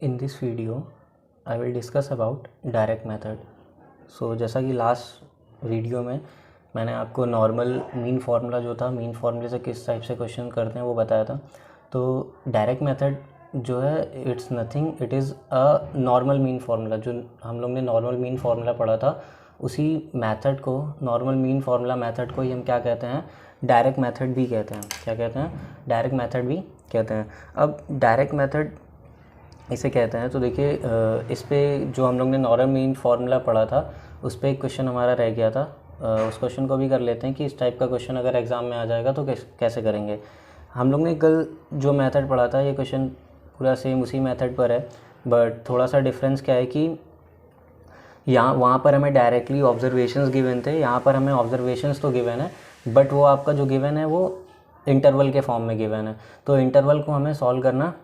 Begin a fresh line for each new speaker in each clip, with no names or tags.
In this video, I will discuss about direct method. So जैसा कि last video में मैंने आपको नॉर्मल मीन फार्मूला जो था, मीन फार्मूले से किस टाइप से क्वेश्चन करते हैं वो बताया था। तो डायरेक्ट मेथड जो है it's nothing, it is a normal mean formula. जो हम लोग ने नॉर्मल मीन फार्मूला पढ़ा था, उसी मेथड को, नॉर्मल मीन फार्मूला मेथड को ही हम क्या कहते हैं, डायरेक्ट मेथड भी कहते हैं। क्या कहते हैं? डायरेक्ट मेथड भी कहते हैं। अब डायरेक्ट मेथड इसे कहते हैं। तो देखिए, इस पे जो हम लोग ने नॉर्मल मीन फार्मूला पढ़ा था, उस पर एक क्वेश्चन हमारा रह गया था। उस क्वेश्चन को भी कर लेते हैं कि इस टाइप का क्वेश्चन अगर एग्ज़ाम में आ जाएगा तो कैसे करेंगे। हम लोग ने कल जो मेथड पढ़ा था, ये क्वेश्चन पूरा सेम उसी मेथड पर है, बट थोड़ा सा डिफरेंस क्या है कि यहाँ वहाँ पर हमें डायरेक्टली ऑब्जर्वेशंस गिवन थे, यहाँ पर हमें ऑब्जर्वेशंस तो गिवन है, बट वो आपका जो गिवन है वो इंटरवल के फॉर्म में गिवन है। तो इंटरवल को हमें सॉल्व करना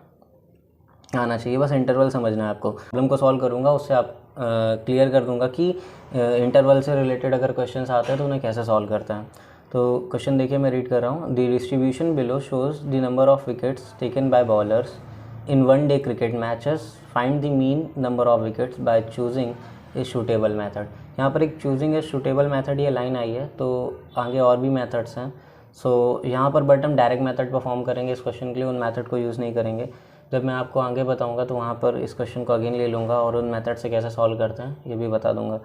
आना चाहिए, बस इंटरवल समझना है आपको। प्रॉब्लम को सॉल्व करूँगा, उससे आप क्लियर कर दूँगा कि इंटरवल से रिलेटेड अगर क्वेश्चंस आते हैं तो उन्हें कैसे सॉल्व करते हैं। तो क्वेश्चन देखिए, मैं रीड कर रहा हूँ। The distribution below shows the number of wickets taken by bowlers in one day cricket matches, find the mean number of wickets by choosing a suitable method. यहाँ पर एक चूजिंग ए शूटेबल मेथड ये line आई है, तो आगे और भी methods हैं। सो यहाँ पर बट हम डायरेक्ट मेथड परफॉर्म करेंगे इस क्वेश्चन के लिए, उन मेथड को यूज़ नहीं करेंगे। जब मैं आपको आगे बताऊंगा तो वहाँ पर इस क्वेश्चन को अगेन ले लूँगा और उन मेथड से कैसे सॉल्व करते हैं ये भी बता दूंगा।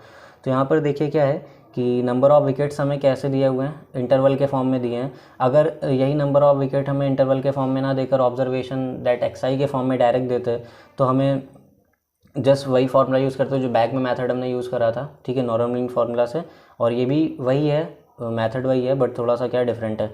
तो यहाँ पर देखिए क्या है कि नंबर ऑफ़ विकेट्स हमें कैसे दिए हुए हैं, इंटरवल के फॉर्म में दिए हैं। अगर यही नंबर ऑफ़ विकेट हमें इंटरवल के फॉर्म में ना देकर ऑब्जर्वेशन दैट एक्सआई के फॉर्म में डायरेक्ट देते तो हमें जस्ट वही फार्मूला यूज़ करते जो बैक में मेथड हमने यूज़ करा था, ठीक है, नॉर्मल मीन फार्मूला से। और ये भी वही है, मेथड वही है, बट थोड़ा सा क्या डिफरेंट है,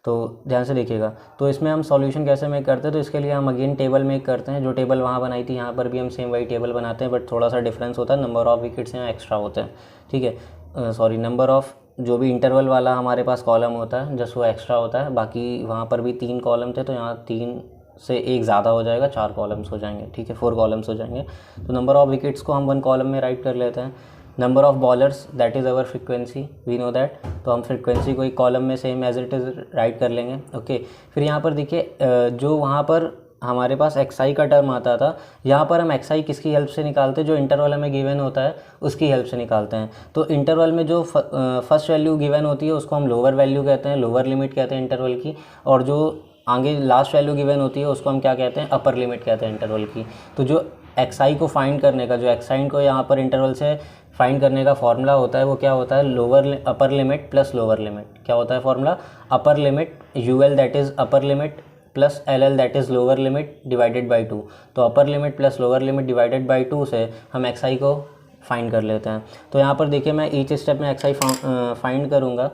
तो ध्यान से देखिएगा। तो इसमें हम सॉल्यूशन कैसे मेक करते हैं, तो इसके लिए हम अगेन टेबल मेक करते हैं। जो टेबल वहाँ बनाई थी यहाँ पर भी हम सेम वही टेबल बनाते हैं, बट थोड़ा सा डिफरेंस होता है, नंबर ऑफ़ विकेट्स यहाँ एक्स्ट्रा होते हैं, ठीक है। सॉरी, नंबर ऑफ़ जो भी इंटरवल वाला हमारे पास कॉलम होता है जस्ट वो एक्स्ट्रा होता है। बाकी वहाँ पर भी 3 कॉलम थे, तो यहाँ 3 से 1 ज़्यादा हो जाएगा, 4 कॉलम्स हो जाएंगे, ठीक है, 4 कॉलम्स हो जाएंगे। तो नंबर ऑफ़ विकेट्स को हम 1 कॉलम में राइट कर लेते हैं। Number of bowlers that is our frequency, we know that, तो हम फ्रीक्वेंसी को एक कॉलम में same as it is write कर लेंगे, ओके। फिर यहाँ पर देखिए, जो वहाँ पर हमारे पास एक्सआई का टर्म आता था, यहाँ पर हम एक्सआई किसकी हेल्प से निकालते हैं, जो इंटरवल हमें गिवन होता है उसकी हेल्प से निकालते हैं। तो इंटरवल में जो फर्स्ट वैल्यू गिवन होती है उसको हम लोअर वैल्यू कहते हैं, लोअर लिमिट कहते हैं इंटरवल की। और जो आगे लास्ट वैल्यू गिवन होती है उसको हम क्या कहते हैं, अपर लिमिट कहते हैं इंटरवल की। तो जो एक्सआई को फाइंड करने का, जो एक्सआई को यहाँ पर इंटरवल से फाइंड करने का फॉर्मूला होता है, वो क्या होता है, upper limit plus lower limit. क्या होता है formula? Upper limit UL that is upper limit plus L L that is lower limit divided by 2। तो upper limit plus lower limit divided by 2 से हम एक्सआई को फाइंड कर लेते हैं। तो यहाँ पर देखिए, मैं ईच स्टेप में एक्सआई फाइंड करूँगा,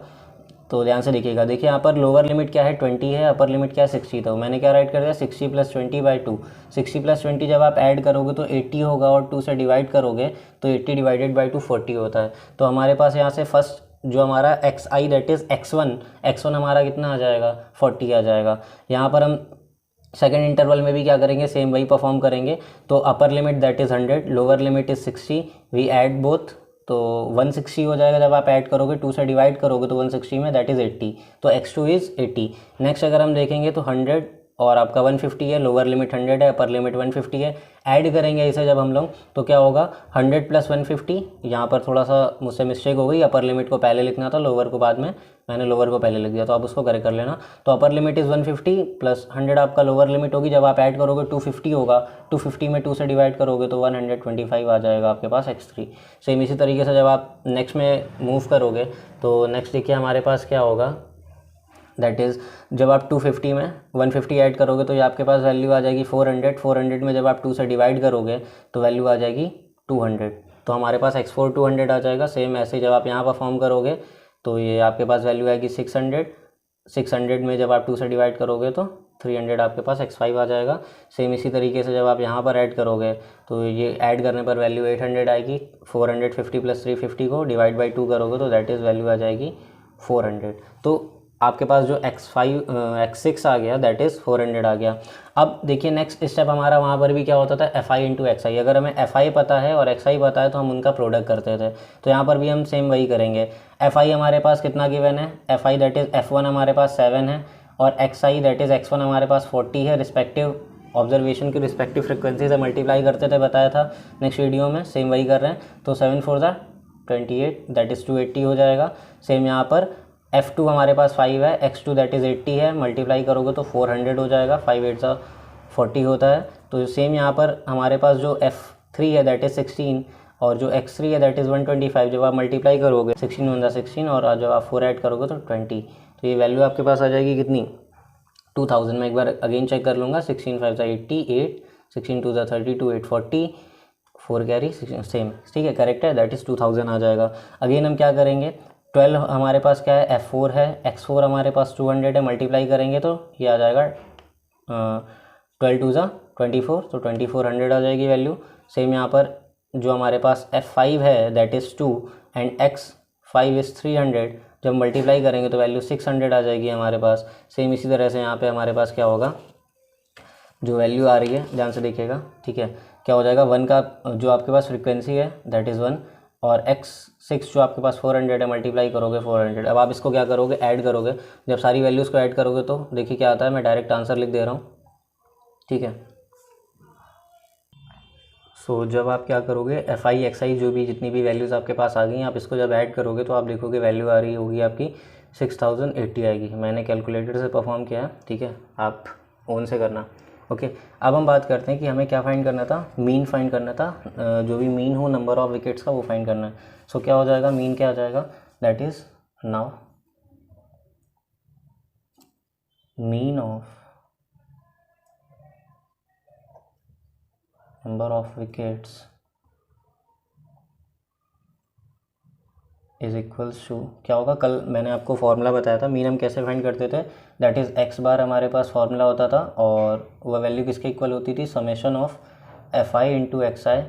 तो ध्यान से देखिएगा। देखिए यहाँ पर लोअर लिमिट क्या है, 20 है, अपर लिमिट क्या है, 60। तो मैंने क्या राइट कर दिया, 60 + 20 बाई 2। 60 + 20 जब आप ऐड करोगे तो 80 होगा, और 2 से डिवाइड करोगे तो 80 डिवाइडेड बाई 2 40 होता है। तो हमारे पास यहाँ से फर्स्ट जो हमारा x I that is x1 हमारा कितना आ जाएगा, 40 आ जाएगा। यहाँ पर हम सेकेंड इंटरवल में भी क्या करेंगे, सेम वही परफॉर्म करेंगे। तो upper limit that is 100, lower limit is 60, we add both, तो 160 हो जाएगा। जब आप ऐड करोगे 2 से डिवाइड करोगे तो 160 में दैट इज़ 80, तो x2 इज़ 80। नेक्स्ट अगर हम देखेंगे तो 100 और आपका 150 है, लोअर लिमिट 100 है, अपर लिमिट 150 है। ऐड करेंगे इसे जब हम लोग, तो क्या होगा, 100 + 150। यहाँ पर थोड़ा सा मुझसे मिस्टेक हो गई, अपर लिमिट को पहले लिखना था, लोअर को बाद में, मैंने लोअर को पहले लिख दिया, तो आप उसको करेक्ट कर लेना। तो अपर लिमिट इज़ 150 प्लस 100 आपका लोअर लिमिट होगी। जब आप ऐड करोगे 250 होगा, 250 में 2 से डिवाइड करोगे तो 125 आ जाएगा आपके पास x3। सेम इसी तरीके से जब आप नेक्स्ट में मूव करोगे तो नेक्स्ट देखिए हमारे पास क्या होगा, दैट इज़ जब आप 250 में 150 ऐड करोगे तो ये आपके पास वैल्यू आ जाएगी 400। 400 में जब आप 2 से डिवाइड करोगे तो वैल्यू आ जाएगी 200। तो हमारे पास x4 200 आ जाएगा। सेम ऐसे जब आप यहाँ परफॉर्म करोगे तो ये आपके पास वैल्यू आएगी 600। 600 में जब आप 2 से डिवाइड करोगे तो 300 आपके पास x5 आ जाएगा। सेम इसी तरीके से जब आप यहाँ पर ऐड करोगे तो ये ऐड करने पर वैल्यू 800 आएगी। 450 + 350 को डिवाइड बाई 2 करोगे तो दैट इज़ वैल्यू आ जाएगी 400। तो आपके पास जो x6 आ गया दैट इज़ 400 आ गया। अब देखिए नेक्स्ट स्टेप हमारा वहाँ पर भी क्या होता था, fi × xi। अगर हमें fi पता है और xi पता है तो हम उनका प्रोडक्ट करते थे। तो यहाँ पर भी हम सेम वही करेंगे। fi हमारे पास कितना गिवन है, fi दैट इज़ f1 हमारे पास 7 है, और xi दैट इज़ x1 हमारे पास 40 है, रिस्पेक्टिव ऑब्जर्वेशन की रिस्पेक्टिव फ्रिक्वेंसी से मल्टीप्लाई करते थे, बताया था नेक्स्ट वीडियो में, सेम वही कर रहे हैं। तो 7 4 28 दैट इज़ 280 हो जाएगा। सेम यहाँ पर F2 हमारे पास 5 है, X2 दैट इज़ 80 है, मल्टीप्लाई करोगे तो 400 हो जाएगा, 5 8 40 होता है। तो सेम यहाँ पर हमारे पास जो F3 है दैट इज़ 16 और जो X3 है दैट इज़ 125, जब आप मल्टीप्लाई करोगे 16 1 16 और जब आप 4 ऐड करोगे तो 20, तो ये वैल्यू आपके पास आ जाएगी कितनी, 2000। मैं एक बार अगेन चेक कर लूँगा, 16 5 88, 16 2 32, 8 40, 4 कैरी सेम, ठीक है, करेक्ट है, दैट इज़ 2000 आ जाएगा। अगेन हम क्या करेंगे, 12 हमारे पास क्या है, F4 है, X4 हमारे पास 200 है, मल्टीप्लाई करेंगे तो ये आ जाएगा 12 2 24, तो 2400 आ जाएगी वैल्यू। सेम यहाँ पर जो हमारे पास F5 है that is 2 and X5 is 300, जब मल्टीप्लाई करेंगे तो वैल्यू 600 आ जाएगी हमारे पास। सेम इसी तरह से यहाँ पे हमारे पास क्या होगा, जो वैल्यू आ रही है ध्यान से देखिएगा, ठीक है, क्या हो जाएगा, 1 का जो आपके पास फ्रिक्वेंसी है दैट इज़ 1 और X6 जो आपके पास 400 है, मल्टीप्लाई करोगे 400। अब आप इसको क्या करोगे, ऐड करोगे, जब सारी वैल्यूज़ को ऐड करोगे तो देखिए क्या आता है, मैं डायरेक्ट आंसर लिख दे रहा हूँ, ठीक है। सो जब आप क्या करोगे, FI XI जो भी जितनी भी वैल्यूज़ आपके पास आ गई, आप इसको जब ऐड करोगे तो आप देखोगे वैल्यू आ रही होगी आपकी 6080 आएगी। मैंने कैलकुलेटर से परफॉर्म किया है, ठीक है, आप ओन से करना। ओके, अब हम बात करते हैं कि हमें क्या फाइंड करना था, मीन फाइंड करना था, जो भी मीन हो नंबर ऑफ विकेट्स का वो फाइंड करना है। सो क्या हो जाएगा, मीन क्या आ जाएगा, that is now mean of number of wickets is equals to क्या होगा, कल मैंने आपको फॉर्मूला बताया था, मीन हम कैसे फाइंड करते थे, दैट इज़ एक्स बार हमारे पास फॉर्मूला होता था और वह वैल्यू किसके इक्वल होती थी, summation of FI into XI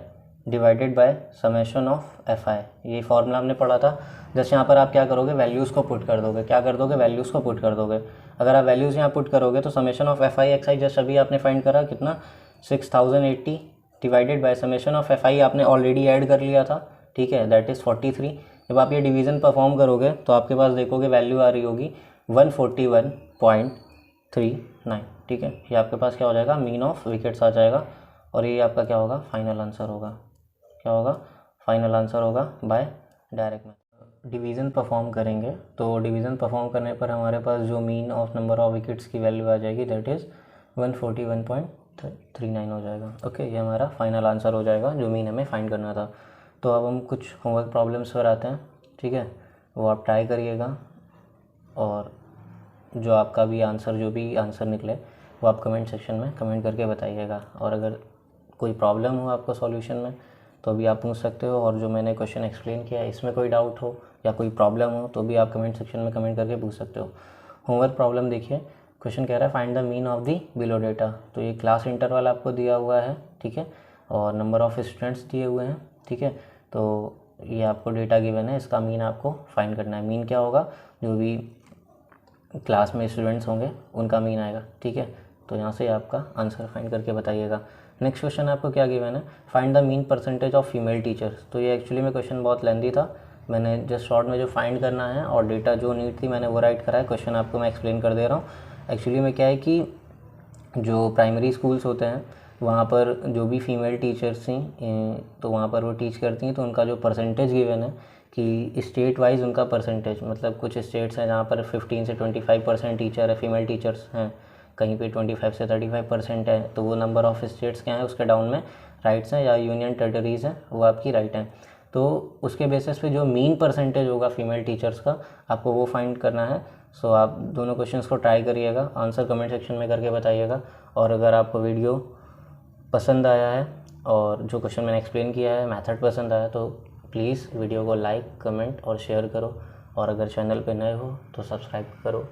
divided by summation of FI। ये फॉर्मूला हमने पढ़ा था। जैसे यहाँ पर आप क्या करोगे, वैल्यूज़ को पुट कर दोगे, क्या कर दोगे, वैल्यूज़ को पुट कर दोगे। अगर आप वैल्यूज़ यहाँ पुट करोगे तो summation of FI XI just अभी आपने फाइंड करा कितना, 6080 divided by summation of FI आपने ऑलरेडी ऐड कर लिया था, ठीक है, दैट इज़ 43। जब आप ये डिवीज़न परफॉर्म करोगे तो आपके पास देखोगे वैल्यू आ रही होगी 141.39, ठीक है, ये आपके पास क्या हो जाएगा, मीन ऑफ विकेट्स आ जाएगा और ये आपका क्या होगा, फाइनल आंसर होगा, क्या होगा, फाइनल आंसर होगा by direct method. Division perform करेंगे तो डिवीज़न परफॉर्म करने पर हमारे पास जो mean of number of wickets की वैल्यू आ जाएगी दैट इज़ 141.39 हो जाएगा। ओके, ये हमारा फाइनल आंसर हो जाएगा जो मीन हमें फाइंड करना था। तो अब हम कुछ होमवर्क प्रॉब्लम्स पर आते हैं, ठीक है, वो आप ट्राई करिएगा और जो आपका भी आंसर जो भी आंसर निकले वो आप कमेंट सेक्शन में कमेंट करके बताइएगा। और अगर कोई प्रॉब्लम हो आपको सॉल्यूशन में तो अभी आप पूछ सकते हो, और जो मैंने क्वेश्चन एक्सप्लेन किया है इसमें कोई डाउट हो या कोई प्रॉब्लम हो तो भी आप कमेंट सेक्शन में कमेंट करके पूछ सकते हो। होमवर्क प्रॉब्लम देखिए, क्वेश्चन कह रहा है find the mean of the below data. तो ये क्लास इंटरवल आपको दिया हुआ है, ठीक है, और नंबर ऑफ स्टूडेंट्स दिए हुए हैं, ठीक है, तो ये आपको डेटा गिवन है, इसका मीन आपको फाइंड करना है। मीन क्या होगा, जो भी क्लास में स्टूडेंट्स होंगे उनका मीन आएगा, ठीक है, तो यहाँ से आपका आंसर फाइंड करके बताइएगा। नेक्स्ट क्वेश्चन आपको क्या गिवन है, find the mean percentage of female teachers. तो ये एक्चुअली में क्वेश्चन बहुत लेंदी था, मैंने जस्ट शॉर्ट में जो फाइंड करना है और डेटा जो नीड थी मैंने वो राइट करा है। क्वेश्चन आपको मैं एक्सप्लेन कर दे रहा हूँ। एक्चुअली में क्या है कि जो प्राइमरी स्कूल्स होते हैं वहाँ पर जो भी फीमेल टीचर्स थी तो वहाँ पर वो टीच करती हैं, तो उनका जो परसेंटेज गिवन है कि स्टेट वाइज उनका परसेंटेज, मतलब कुछ स्टेट्स हैं जहाँ पर 15 से 25% टीचर है, फीमेल टीचर्स हैं, कहीं पे 25 से 35% है, तो वो नंबर ऑफ स्टेट्स क्या हैं उसके डाउन में राइट्स हैं या यूनियन टेरिटरीज़ हैं वो आपकी राइट हैं। तो उसके बेसिस पे जो मीन परसेंटेज होगा फीमेल टीचर्स का आपको वो फाइंड करना है। सो आप दोनों क्वेश्चंस को ट्राई करिएगा, आंसर कमेंट सेक्शन में करके बताइएगा। और अगर आपको वीडियो पसंद आया है और जो क्वेश्चन मैंने एक्सप्लेन किया है मेथड पसंद आया तो प्लीज़ वीडियो को लाइक, कमेंट और शेयर करो, और अगर चैनल पे नए हो तो सब्सक्राइब करो।